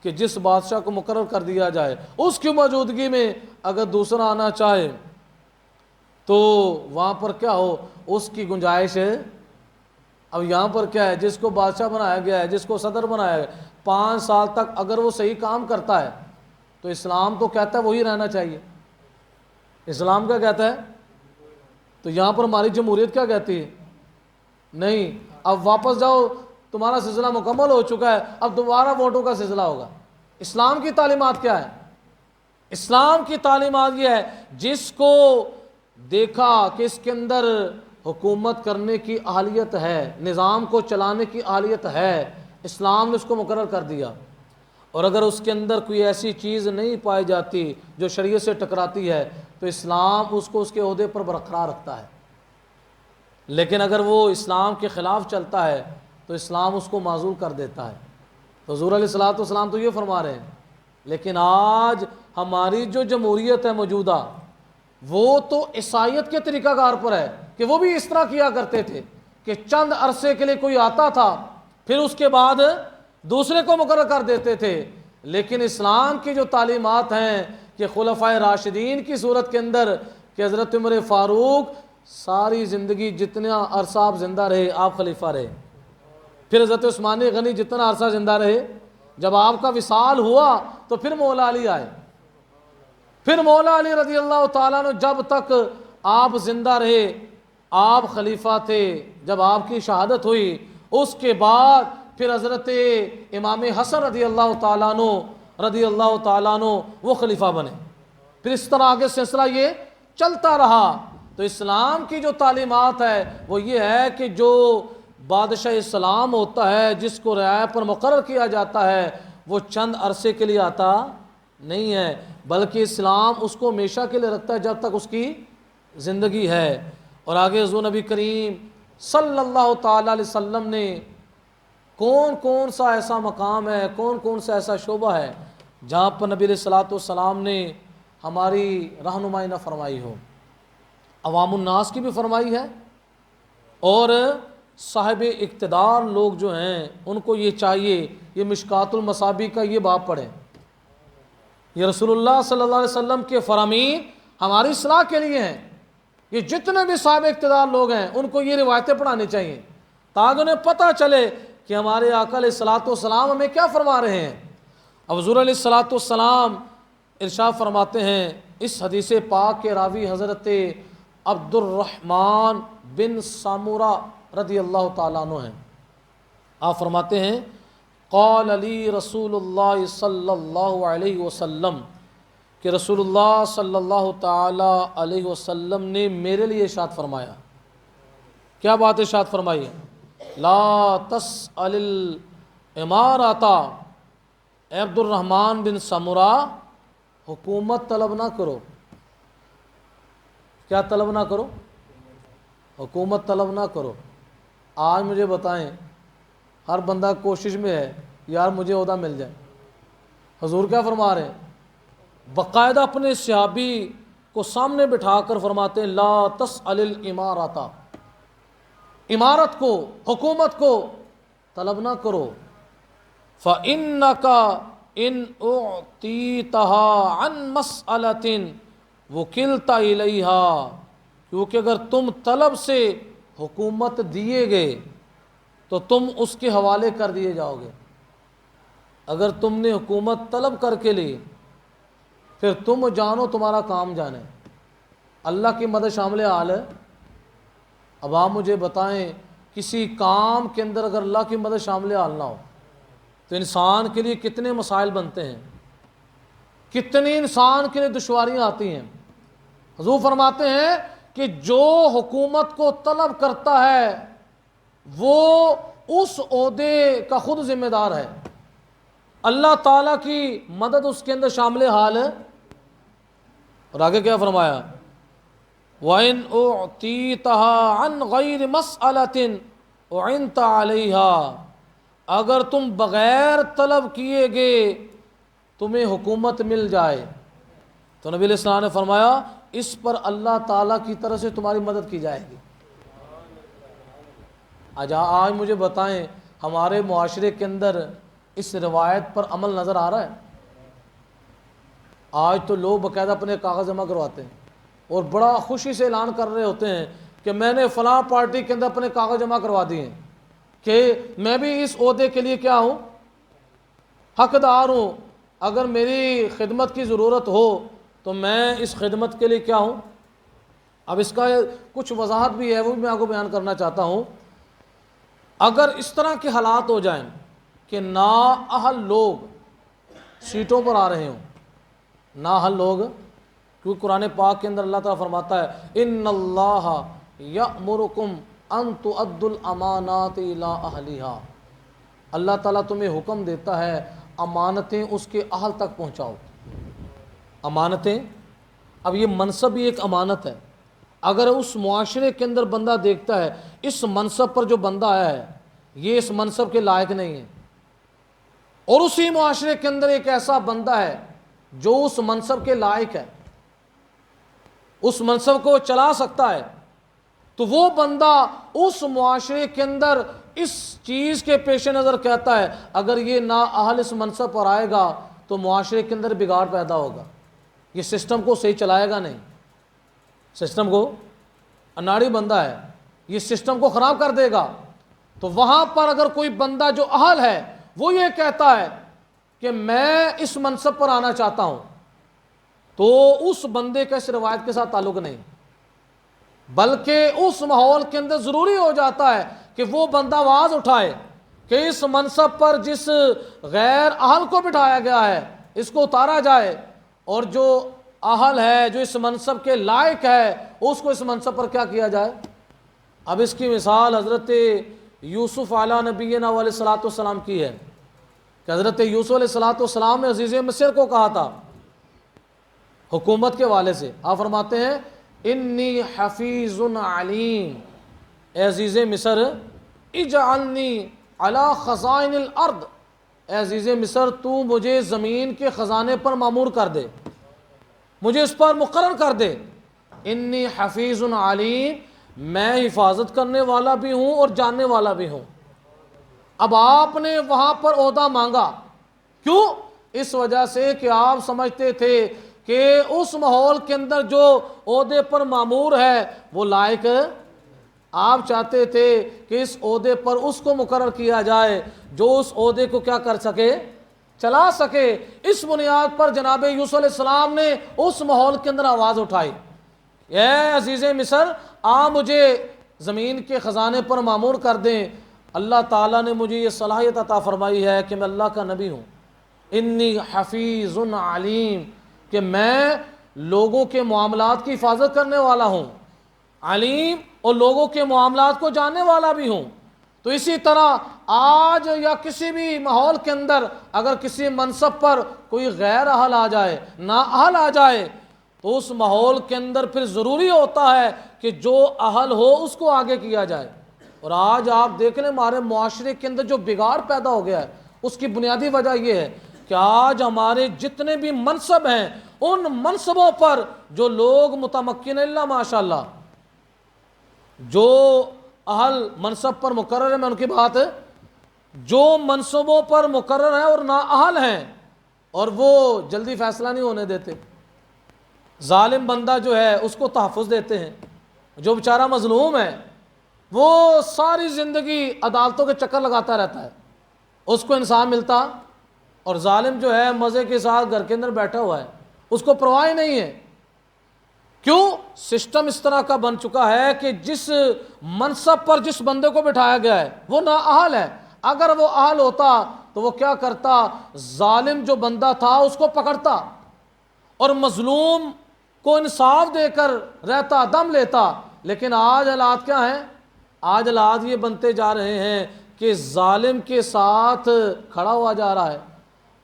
کہ جس بادشاہ کو مقرر کر دیا جائے اس کی موجودگی میں اگر دوسرا آنا چاہے تو وہاں پر کیا ہو، اس کی گنجائش ہے۔ اب یہاں پر کیا ہے، جس کو بادشاہ بنایا گیا ہے، جس کو صدر بنایا گیا ہے، 5 سال تک اگر وہ صحیح کام کرتا ہے تو اسلام تو کہتا ہے وہی رہنا چاہیے۔ اسلام کیا کہتا ہے؟ تو یہاں پر ہماری جمہوریت کیا کہتی ہے؟ نہیں، اب واپس جاؤ، تمہارا سلسلہ مکمل ہو چکا ہے، اب دوبارہ ووٹوں کا سلسلہ ہوگا۔ اسلام کی تعلیمات کیا ہے؟ اسلام کی تعلیمات یہ ہے جس کو دیکھا کہ اس کے اندر حکومت کرنے کی اہلیت ہے، نظام کو چلانے کی اہلیت ہے، اسلام نے اس کو مقرر کر دیا۔ اور اگر اس کے اندر کوئی ایسی چیز نہیں پائی جاتی جو شریعت سے ٹکراتی ہے تو اسلام اس کو اس کے عہدے پر برقرار رکھتا ہے۔ لیکن اگر وہ اسلام کے خلاف چلتا ہے تو اسلام اس کو معزول کر دیتا ہے۔ تو حضور علیہ الصلوۃ والسلام تو یہ فرما رہے ہیں، لیکن آج ہماری جو جمہوریت ہے موجودہ وہ تو عیسائیت کے طریقہ کار پر ہے کہ وہ بھی اس طرح کیا کرتے تھے کہ چند عرصے کے لیے کوئی آتا تھا پھر اس کے بعد دوسرے کو مقرر کر دیتے تھے۔ لیکن اسلام کی جو تعلیمات ہیں کہ خلفائے راشدین کی صورت کے اندر کہ حضرت عمر فاروق ساری زندگی جتنا عرصہ آپ زندہ رہے آپ خلیفہ رہے، پھر حضرت عثمان غنی جتنا عرصہ زندہ رہے، جب آپ کا وصال ہوا تو پھر مولا علی آئے، پھر مولا علی رضی اللہ تعالیٰ نے جب تک آپ زندہ رہے آپ خلیفہ تھے، جب آپ کی شہادت ہوئی اس کے بعد پھر حضرت امام حسن رضی اللہ تعالیٰ عنہ وہ خلیفہ بنے، پھر اس طرح آگے سلسلہ یہ چلتا رہا۔ تو اسلام کی جو تعلیمات ہے وہ یہ ہے کہ جو بادشاہ اسلام ہوتا ہے جس کو رعایا پر مقرر کیا جاتا ہے وہ چند عرصے کے لیے آتا نہیں ہے، بلکہ اسلام اس کو ہمیشہ کے لیے رکھتا ہے جب تک اس کی زندگی ہے۔ اور آگے حضور نبی کریم صلی اللہ تعالیٰ علیہ وسلم نے کون کون سا ایسا مقام ہے، کون کون سا ایسا شعبہ ہے جہاں پر نبی علیہ الصلوۃ والسلام نے ہماری رہنمائی نہ فرمائی ہو، عوام الناس کی بھی فرمائی ہے، اور صاحب اقتدار لوگ جو ہیں ان کو یہ چاہیے یہ مشکات المصابیح کا یہ باب پڑھیں، یہ رسول اللہ صلی اللہ علیہ وسلم کے فرامین ہماری اصلاح کے لیے ہیں۔ یہ جتنے بھی صاحب اقتدار لوگ ہیں ان کو یہ روایتیں پڑھانی چاہیے تاکہ انہیں پتہ چلے کہ ہمارے آقا علیہ الصلوۃ والسلام ہمیں کیا فرما رہے ہیں۔ اب حضور علیہ الصلوۃ والسلام ارشاد فرماتے ہیں، اس حدیث پاک کے راوی حضرت عبد الرحمن بن سامورہ رضی اللہ تعالیٰ عنہ ہیں۔ آپ فرماتے ہیں قال علی رسول اللہ صلی اللہ علیہ وسلم کہ رسول اللہ صلی اللہ تعالیٰ علیہ وسلم نے میرے لیے ارشاد فرمایا، کیا بات ارشاد فرمائی ہے؟ لا تسأل الامارۃ، اے عبد الرحمن بن سامورہ حکومت طلب نہ کرو۔ کیا طلب نہ کرو؟ حکومت طلب نہ کرو۔ آج مجھے بتائیں ہر بندہ کوشش میں ہے یار مجھے عہدہ مل جائے، حضور کیا فرما رہے ہیں؟ باقاعدہ اپنے صحابی کو سامنے بٹھا کر فرماتے ہیں لا تسأل الامارۃ، امارت کو حکومت کو طلب نہ کرو، فإنک ان اعطیتها عن مسألۃ وکلت الیہا، کیونکہ اگر تم طلب سے حکومت دیے گئے تو تم اس کے حوالے کر دیے جاؤ گے۔ اگر تم نے حکومت طلب کر کے لی پھر تم جانو تمہارا کام جانے، اللہ کی مدد شامل حال ہے۔ اب آپ مجھے بتائیں کسی کام کے اندر اگر اللہ کی مدد شامل حال نہ ہو تو انسان کے لیے کتنے مسائل بنتے ہیں، کتنی انسان کے لیے دشواریاں آتی ہیں۔ حضور فرماتے ہیں کہ جو حکومت کو طلب کرتا ہے وہ اس عہدے کا خود ذمہ دار ہے، اللہ تعالیٰ کی مدد اس کے اندر شامل حال ہے۔ اور آگے کیا فرمایا؟ وَإِنْ أُعْطِيتَهَا عَنْ غَيْرِ مَسْأَلَةٍ أُعِنْتَ عَلَيْهَا، اگر تم بغیر طلب کیے گئے تمہیں حکومت مل جائے تو نبی علیہ السلام نے فرمایا اس پر اللہ تعالیٰ کی طرف سے تمہاری مدد کی جائے گی۔ آج مجھے بتائیں ہمارے معاشرے کے اندر اس روایت پر عمل نظر آ رہا ہے؟ آج تو لوگ باقاعدہ اپنے کاغذ جمع کرواتے ہیں اور بڑا خوشی سے اعلان کر رہے ہوتے ہیں کہ میں نے فلاں پارٹی کے اندر اپنے کاغذ جمع کروا دیے ہیں کہ میں بھی اس عہدے کے لیے کیا ہوں، حقدار ہوں، اگر میری خدمت کی ضرورت ہو تو میں اس خدمت کے لیے کیا ہوں۔ اب اس کا کچھ وضاحت بھی ہے، وہ بھی میں آپ کو بیان کرنا چاہتا ہوں۔ اگر اس طرح کے حالات ہو جائیں کہ نااہل لوگ سیٹوں پر آ رہے ہوں، نااہل لوگ، کیونکہ قرآن پاک کے اندر اللہ تعالیٰ فرماتا ہے ان اللہ یأمرکم ان تؤدوا الامانات الی اہلھا، اللہ تعالیٰ تمہیں حکم دیتا ہے امانتیں اس کے اہل تک پہنچاؤ۔ امانتیں، اب یہ منصب بھی ایک امانت ہے۔ اگر اس معاشرے کے اندر بندہ دیکھتا ہے اس منصب پر جو بندہ آیا ہے یہ اس منصب کے لائق نہیں ہے، اور اسی معاشرے کے اندر ایک ایسا بندہ ہے جو اس منصب کے لائق ہے، اس منصب کو چلا سکتا ہے، تو وہ بندہ اس معاشرے کے اندر اس چیز کے پیش نظر کہتا ہے اگر یہ نااہل اس منصب پر آئے گا تو معاشرے کے اندر بگاڑ پیدا ہوگا، یہ سسٹم کو صحیح چلائے گا نہیں، سسٹم کو اناڑی بندہ ہے، یہ سسٹم کو خراب کر دے گا۔ تو وہاں پر اگر کوئی بندہ جو اہل ہے وہ یہ کہتا ہے کہ میں اس منصب پر آنا چاہتا ہوں، تو اس بندے کا اس روایت کے ساتھ تعلق نہیں، بلکہ اس ماحول کے اندر ضروری ہو جاتا ہے کہ وہ بندہ آواز اٹھائے کہ اس منصب پر جس غیر اہل کو بٹھایا گیا ہے اس کو اتارا جائے، اور جو اہل ہے جو اس منصب کے لائق ہے اس کو اس منصب پر کیا کیا جائے۔ اب اس کی مثال حضرت یوسف علیہ نبینا علیہ الصلوۃ والسلام کی ہے کہ حضرت یوسف علیہ الصلوۃ والسلام نے عزیز مصر کو کہا تھا حکومت کے والے سے، آپ فرماتے ہیں انی حفیظ علیم، اے عزیز مصر اجعلنی علی خزائن الارض، اے عزیز مصر تو مجھے زمین کے خزانے پر مامور کر دے، مجھے اس پر مقرر کر دے۔ انی حفیظ علیم، میں حفاظت کرنے والا بھی ہوں اور جاننے والا بھی ہوں۔ اب آپ نے وہاں پر عہدہ مانگا، کیوں؟ اس وجہ سے کہ آپ سمجھتے تھے کہ اس ماحول کے اندر جو عہدے پر مامور ہے وہ لائق ہے، آپ چاہتے تھے کہ اس عہدے پر اس کو مقرر کیا جائے جو اس عہدے کو کیا کر سکے، چلا سکے۔ اس بنیاد پر جناب یوسف علیہ السلام نے اس ماحول کے اندر آواز اٹھائی، اے عزیز مصر آپ مجھے زمین کے خزانے پر مامور کر دیں۔ اللہ تعالیٰ نے مجھے یہ صلاحیت عطا فرمائی ہے کہ میں اللہ کا نبی ہوں، انی حفیظ علیم، کہ میں لوگوں کے معاملات کی حفاظت کرنے والا ہوں، علیم، اور لوگوں کے معاملات کو جاننے والا بھی ہوں۔ تو اسی طرح آج یا کسی بھی ماحول کے اندر اگر کسی منصب پر کوئی غیر اہل آ جائے، نااہل آ جائے، تو اس ماحول کے اندر پھر ضروری ہوتا ہے کہ جو اہل ہو اس کو آگے کیا جائے۔ اور آج آپ دیکھ لیں ہمارے معاشرے کے اندر جو بگاڑ پیدا ہو گیا ہے اس کی بنیادی وجہ یہ ہے کہ آج ہمارے جتنے بھی منصب ہیں ان منصبوں پر جو لوگ متمکن اللہ ماشاءاللہ جو اہل منصب پر مقرر ہیں، میں ان کی بات ہے، جو منصبوں پر مقرر ہیں اور نااہل ہیں اور وہ جلدی فیصلہ نہیں ہونے دیتے، ظالم بندہ جو ہے اس کو تحفظ دیتے ہیں، جو بیچارہ مظلوم ہے وہ ساری زندگی عدالتوں کے چکر لگاتا رہتا ہے، اس کو انصاف ملتا، اور ظالم جو ہے مزے کے ساتھ گھر کے اندر بیٹھا ہوا ہے، اس کو پرواہ ہی نہیں ہے۔ کیوں؟ سسٹم اس طرح کا بن چکا ہے کہ جس منصب پر جس بندے کو بٹھایا گیا ہے وہ نااہل ہے، اگر وہ اہل ہوتا تو وہ کیا کرتا، ظالم جو بندہ تھا اس کو پکڑتا اور مظلوم کو انصاف دے کر رہتا، دم لیتا۔ لیکن آج حالات کیا ہیں؟ آج حالات یہ بنتے جا رہے ہیں کہ ظالم کے ساتھ کھڑا ہوا جا رہا ہے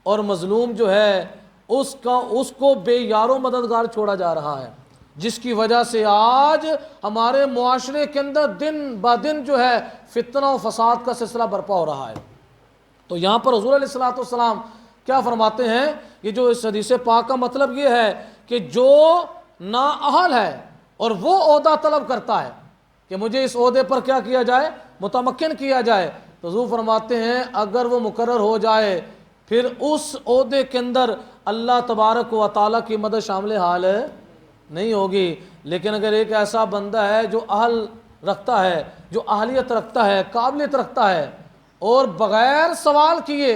اور مظلوم جو ہے اس کو بے یار و مددگار چھوڑا جا رہا ہے، جس کی وجہ سے آج ہمارے معاشرے کے اندر دن بہ دن جو ہے فتنہ و فساد کا سلسلہ برپا ہو رہا ہے۔ تو یہاں پر حضور علیہ الصلوۃ والسلام کیا فرماتے ہیں، یہ جو اس حدیث پاک کا مطلب یہ ہے کہ جو نااہل ہے اور وہ عہدہ طلب کرتا ہے کہ مجھے اس عہدے پر کیا کیا جائے، متمکن کیا جائے، تو حضور فرماتے ہیں اگر وہ مقرر ہو جائے پھر اس عہدے کے اندر اللہ تبارک و تعالیٰ کی مدد شامل حال نہیں ہوگی۔ لیکن اگر ایک ایسا بندہ ہے جو اہل رکھتا ہے، جو اہلیت رکھتا ہے، قابلیت رکھتا ہے، اور بغیر سوال کیے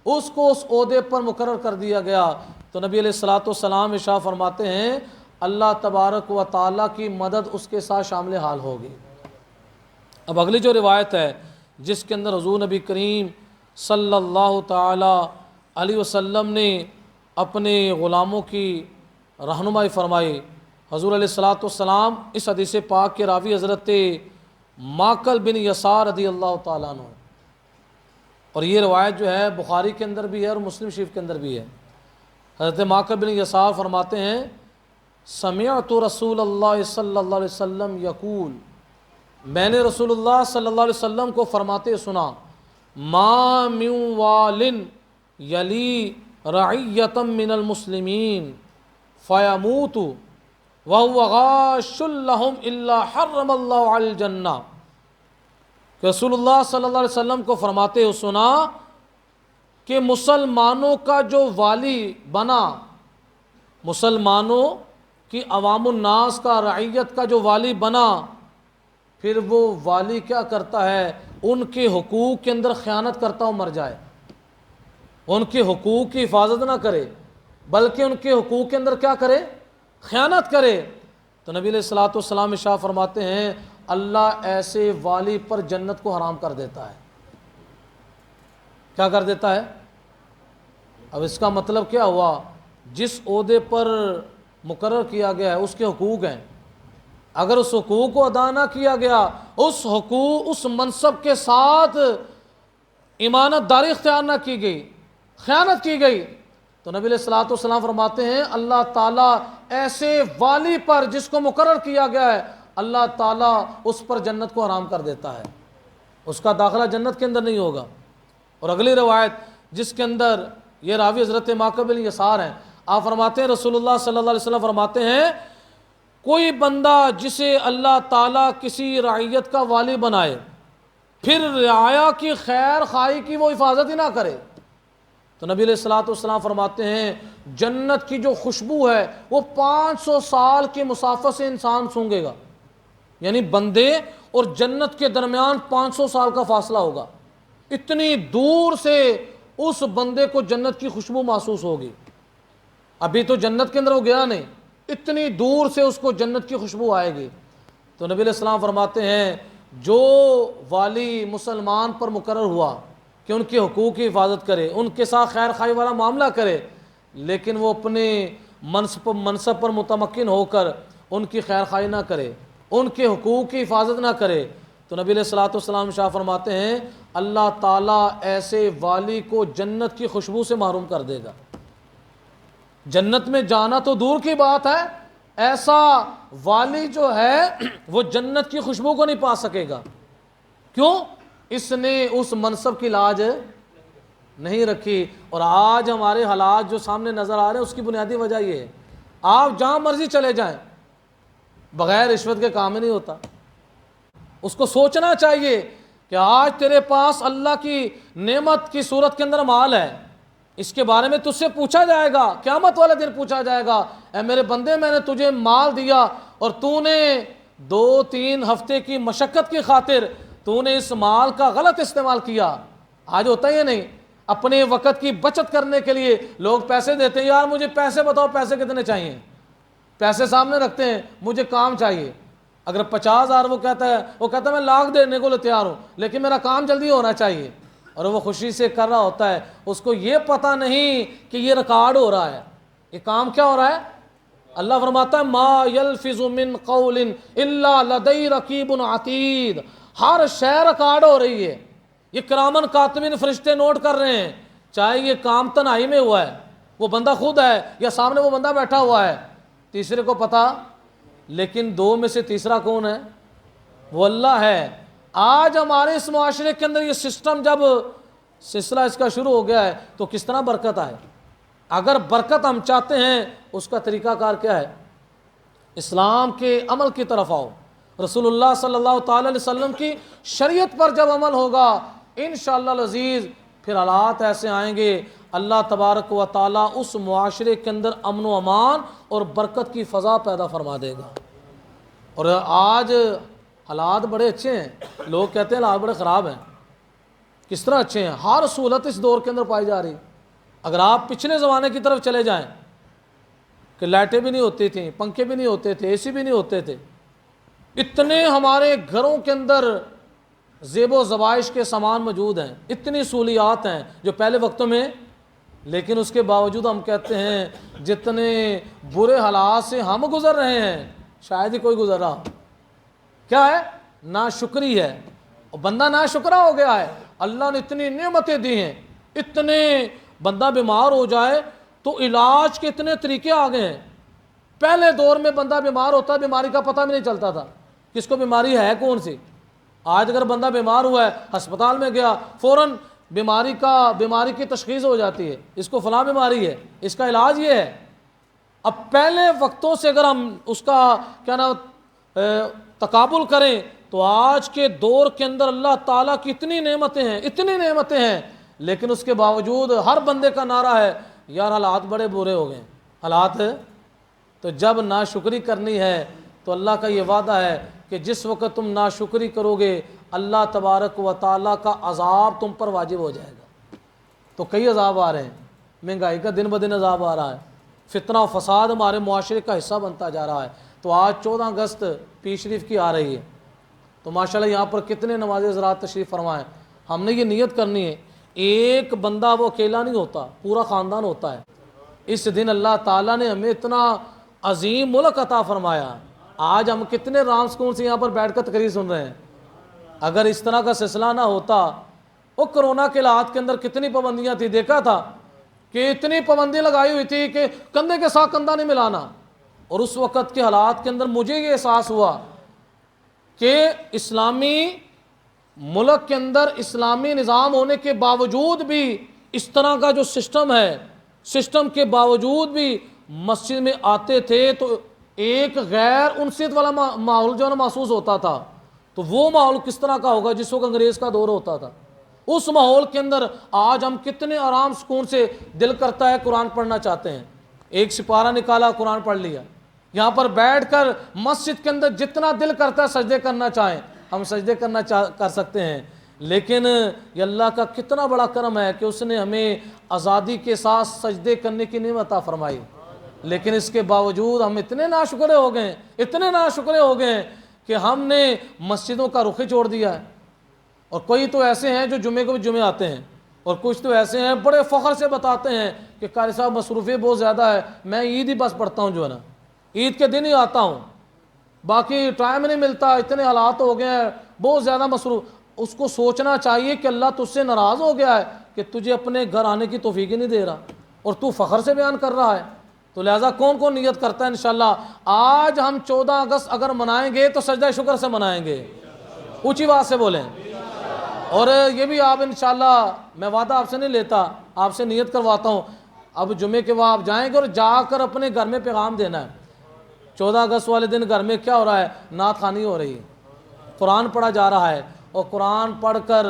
اس کو اس عہدے پر مقرر کر دیا گیا، تو نبی علیہ الصلوۃ والسلام ارشاد فرماتے ہیں اللہ تبارک و تعالیٰ کی مدد اس کے ساتھ شامل حال ہوگی۔ اب اگلی جو روایت ہے جس کے اندر حضور نبی کریم صلی اللہ تعالی علیہ وسلم نے اپنے غلاموں کی رہنمائی فرمائی، حضور علیہ الصلوۃ والسلام اس حدیث پاک کے راوی حضرت ماکل بن یسار رضی اللہ تعالیٰ عنہ، اور یہ روایت جو ہے بخاری کے اندر بھی ہے اور مسلم شریف کے اندر بھی ہے۔ حضرت ماکل بن یسار فرماتے ہیں سمعت رسول اللہ صلی اللہ علیہ وسلم یقول، میں نے رسول اللہ صلی اللہ علیہ وسلم کو فرماتے سنا، ما من وال یلی رعیتا من المسلمین فیموت وهو غاش لهم الا حرم اللہ علی الجنہ، کہ رسول اللہ صلی اللہ علیہ وسلم کو فرماتے ہو سنا کہ مسلمانوں کا جو والی بنا، مسلمانوں کی عوام الناس کا، رعیت کا جو والی بنا، پھر وہ والی کیا کرتا ہے، ان کے حقوق کے اندر خیانت کرتا ہو مر جائے، ان کے حقوق کی حفاظت نہ کرے بلکہ ان کے حقوق کے اندر کیا کرے، خیانت کرے، تو نبی علیہ الصلوۃ والسلام ارشاد فرماتے ہیں اللہ ایسے والی پر جنت کو حرام کر دیتا ہے۔ کیا کر دیتا ہے؟ اب اس کا مطلب کیا ہوا، جس عہدے پر مقرر کیا گیا ہے اس کے حقوق ہیں، اگر اس حقوق کو ادا نہ کیا گیا، اس حقوق اس منصب کے ساتھ امانت داری اختیار نہ کی گئی، خیانت کی گئی، تو نبی علیہ الصلوۃ والسلام فرماتے ہیں اللہ تعالیٰ ایسے والی پر جس کو مقرر کیا گیا ہے اللہ تعالیٰ اس پر جنت کو حرام کر دیتا ہے، اس کا داخلہ جنت کے اندر نہیں ہوگا۔ اور اگلی روایت جس کے اندر یہ راوی حضرت ماکل بن یسار ہیں، آپ فرماتے ہیں رسول اللہ صلی اللہ علیہ وسلم فرماتے ہیں کوئی بندہ جسے اللہ تعالیٰ کسی رعیت کا والی بنائے پھر رعایا کی خیر خواہی کی وہ حفاظت ہی نہ کرے، تو نبی علیہ الصلوۃ والسلام فرماتے ہیں جنت کی جو خوشبو ہے وہ 500 سال کی مسافت سے انسان سونگے گا، یعنی بندے اور جنت کے درمیان 500 سال کا فاصلہ ہوگا، اتنی دور سے اس بندے کو جنت کی خوشبو محسوس ہوگی، ابھی تو جنت کے اندر وہ گیا نہیں، اتنی دور سے اس کو جنت کی خوشبو آئے گی، تو نبی علیہ السلام فرماتے ہیں جو والی مسلمان پر مقرر ہوا کہ ان کے حقوق کی حفاظت کرے، ان کے ساتھ خیر خواہی والا معاملہ کرے، لیکن وہ اپنے منصب پر متمکن ہو کر ان کی خیر خواہی نہ کرے، ان کے حقوق کی حفاظت نہ کرے، تو نبی علیہ الصلوۃ والسلام شاہ فرماتے ہیں اللہ تعالیٰ ایسے والی کو جنت کی خوشبو سے محروم کر دے گا۔ جنت میں جانا تو دور کی بات ہے، ایسا والی جو ہے وہ جنت کی خوشبو کو نہیں پا سکے گا، کیوں؟ اس نے اس منصب کی لاج نہیں رکھی۔ اور آج ہمارے حالات جو سامنے نظر آ رہے ہیں اس کی بنیادی وجہ یہ ہے، آپ جہاں مرضی چلے جائیں بغیر رشوت کے کام ہی نہیں ہوتا۔ اس کو سوچنا چاہیے کہ آج تیرے پاس اللہ کی نعمت کی صورت کے اندر مال ہے، اس کے بارے میں تجھ سے پوچھا جائے گا، قیامت والے دن پوچھا جائے گا اے میرے بندے میں نے تجھے مال دیا اور تو نے 2-3 ہفتے کی مشقت کی خاطر تو نے اس مال کا غلط استعمال کیا۔ آج ہوتا ہی نہیں، اپنے وقت کی بچت کرنے کے لیے لوگ پیسے دیتے ہیں، یار مجھے پیسے بتاؤ پیسے کتنے چاہیے، پیسے سامنے رکھتے ہیں مجھے کام چاہیے، اگر 50,000 وہ کہتا ہے میں 1,00,000 دینے کو تیار ہوں لیکن میرا کام جلدی ہونا چاہیے، اور وہ خوشی سے کر رہا ہوتا ہے، اس کو یہ پتہ نہیں کہ یہ ریکارڈ ہو رہا ہے، یہ کام کیا ہو رہا ہے۔ اللہ فرماتا ہے ما یلفظ من قول الا لدی رقیب عتید، ہر شے ریکارڈ ہو رہی ہے، یہ کرامن کاتبین فرشتے نوٹ کر رہے ہیں، چاہے یہ کام تنہائی میں ہوا ہے، وہ بندہ خود ہے یا سامنے وہ بندہ بیٹھا ہوا ہے، تیسرے کو پتا، لیکن 2 میں سے تیسرا کون ہے؟ وہ اللہ ہے۔ آج ہمارے اس معاشرے کے اندر یہ سسٹم جب سلسلہ اس کا شروع ہو گیا ہے تو کس طرح برکت آئے؟ اگر برکت ہم چاہتے ہیں اس کا طریقہ کار کیا ہے؟ اسلام کے عمل کی طرف آؤ، رسول اللہ صلی اللہ تعالی علیہ وسلم کی شریعت پر جب عمل ہوگا انشاءاللہ العزیز پھر حالات ایسے آئیں گے، اللہ تبارک و تعالیٰ اس معاشرے کے اندر امن و امان اور برکت کی فضا پیدا فرما دے گا۔ اور آج حالات بڑے اچھے ہیں، لوگ کہتے ہیں حالات بڑے خراب ہیں، کس طرح اچھے ہیں؟ ہر سہولت اس دور کے اندر پائی جا رہی۔ اگر آپ پچھلے زمانے کی طرف چلے جائیں کہ لائٹیں بھی نہیں ہوتی تھیں، پنکھے بھی نہیں ہوتے تھے، اے سی بھی نہیں ہوتے تھے، اتنے ہمارے گھروں کے اندر زیب و زبائش کے سامان موجود ہیں، اتنی سہولیات ہیں جو پہلے وقتوں میں، لیکن اس کے باوجود ہم کہتے ہیں جتنے برے حالات سے ہم گزر رہے ہیں شاید ہی کوئی گزر رہا۔ کیا ہے؟ ناشکری ہے، اور بندہ ناشکرا ہو گیا ہے۔ اللہ نے اتنی نعمتیں دی ہیں، اتنے بندہ بیمار ہو جائے تو علاج کے اتنے طریقے آ گئے ہیں۔ پہلے دور میں بندہ بیمار ہوتا ہے، بیماری کا پتہ بھی نہیں چلتا تھا کس کو بیماری ہے کون سی۔ آج اگر بندہ بیمار ہوا ہے، ہسپتال میں گیا، فوراً بیماری کی تشخیص ہو جاتی ہے، اس کو فلاں بیماری ہے، اس کا علاج یہ ہے۔ اب پہلے وقتوں سے اگر ہم اس کا کیا نام تقابل کریں تو آج کے دور کے اندر اللہ تعالیٰ کی اتنی نعمتیں ہیں، لیکن اس کے باوجود ہر بندے کا نعرہ ہے یار حالات بڑے برے ہو گئے حالات۔ تو جب ناشکری کرنی ہے تو اللہ کا یہ وعدہ ہے کہ جس وقت تم ناشکری کرو گے اللہ تبارک و تعالیٰ کا عذاب تم پر واجب ہو جائے گا۔ تو کئی عذاب آ رہے ہیں، مہنگائی کا دن بدن عذاب آ رہا ہے، فتنہ و فساد ہمارے معاشرے کا حصہ بنتا جا رہا ہے۔ تو آج 14 اگست پیر شریف کی آ رہی ہے، تو ماشاءاللہ یہاں پر کتنے نماز حضرات تشریف فرمائیں۔ ہم نے یہ نیت کرنی ہے، ایک بندہ وہ اکیلا نہیں ہوتا، پورا خاندان ہوتا ہے۔ اس دن اللہ تعالیٰ نے ہمیں اتنا عظیم ملک عطا فرمایا، آج ہم کتنے رام سکون سے یہاں پر بیٹھ کر تقریر سن رہے ہیں۔ اگر اس طرح کا سلسلہ نہ ہوتا، وہ کرونا کے حالات کے اندر کتنی پابندیاں تھی، دیکھا تھا کہ اتنی پابندی لگائی ہوئی تھی کہ کندھے کے ساتھ کندھا نہیں ملانا، اور اس وقت کے حالات کے اندر مجھے یہ احساس ہوا کہ اسلامی ملک کے اندر اسلامی نظام ہونے کے باوجود بھی اس طرح کا جو سسٹم ہے، سسٹم کے باوجود بھی مسجد میں آتے تھے تو ایک غیر انسیت والا ماحول جو ہے نا محسوس ہوتا تھا۔ تو وہ ماحول کس طرح کا ہوگا جس وقت انگریز کا دور ہوتا تھا؟ اس ماحول کے اندر آج ہم کتنے آرام سکون سے دل کرتا ہے قرآن پڑھنا چاہتے ہیں، ایک سپارہ نکالا قرآن پڑھ لیا، یہاں پر بیٹھ کر مسجد کے اندر جتنا دل کرتا ہے سجدے کرنا چاہیں ہم سجدے کر سکتے ہیں۔ لیکن یہ اللہ کا کتنا بڑا کرم ہے کہ اس نے ہمیں آزادی کے ساتھ سجدے کرنے کی نعمت عطا فرمائی، لیکن اس کے باوجود ہم اتنے ناشکرے ہو گئے ہیں کہ ہم نے مسجدوں کا رخ ہی چھوڑ دیا ہے۔ اور کوئی تو ایسے ہیں جو جمعے کو بھی جمعے آتے ہیں، اور کچھ تو ایسے ہیں بڑے فخر سے بتاتے ہیں کہ قاری صاحب مصروفیت بہت زیادہ ہے، میں عید ہی بس پڑھتا ہوں، جو ہے نا عید کے دن ہی آتا ہوں، باقی ٹائم نہیں ملتا، اتنے حالات ہو گئے ہیں، بہت زیادہ مصروف۔ اس کو سوچنا چاہیے کہ اللہ تجھ سے ناراض ہو گیا ہے کہ تجھے اپنے گھر آنے کی توفیق ہی نہیں دے رہا، اور تو فخر سے بیان کر رہا ہے۔ تو لہٰذا کون کون نیت کرتا ہے انشاءاللہ آج ہم 14 اگست اگر منائیں گے تو سجدہ شکر سے منائیں گے، اونچی بات سے بولیں۔ اور یہ بھی آپ انشاءاللہ، میں وعدہ آپ سے نہیں لیتا، آپ سے نیت کرواتا ہوں، اب جمعے کے بعد آپ جائیں گے اور جا کر اپنے گھر میں پیغام دینا ہے۔ 14 اگست والے دن گھر میں کیا ہو رہا ہے؟ نعت خوانی ہو رہی ہے، قرآن پڑھا جا رہا ہے، اور قرآن پڑھ کر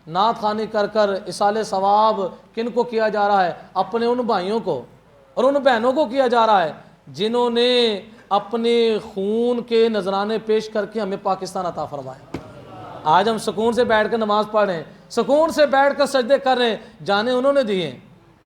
نعت خوانی کر کر اصال ثواب کن کو کیا جا رہا ہے؟ اپنے ان بھائیوں کو اور ان بہنوں کو کیا جا رہا ہے جنہوں نے اپنے خون کے نذرانے پیش کر کے ہمیں پاکستان عطا فرمایا۔ آج ہم سکون سے بیٹھ کر نماز پڑھ رہے ہیں، سکون سے بیٹھ کر سجدے کر رہے ہیں، جانیں انہوں نے دیے ہیں۔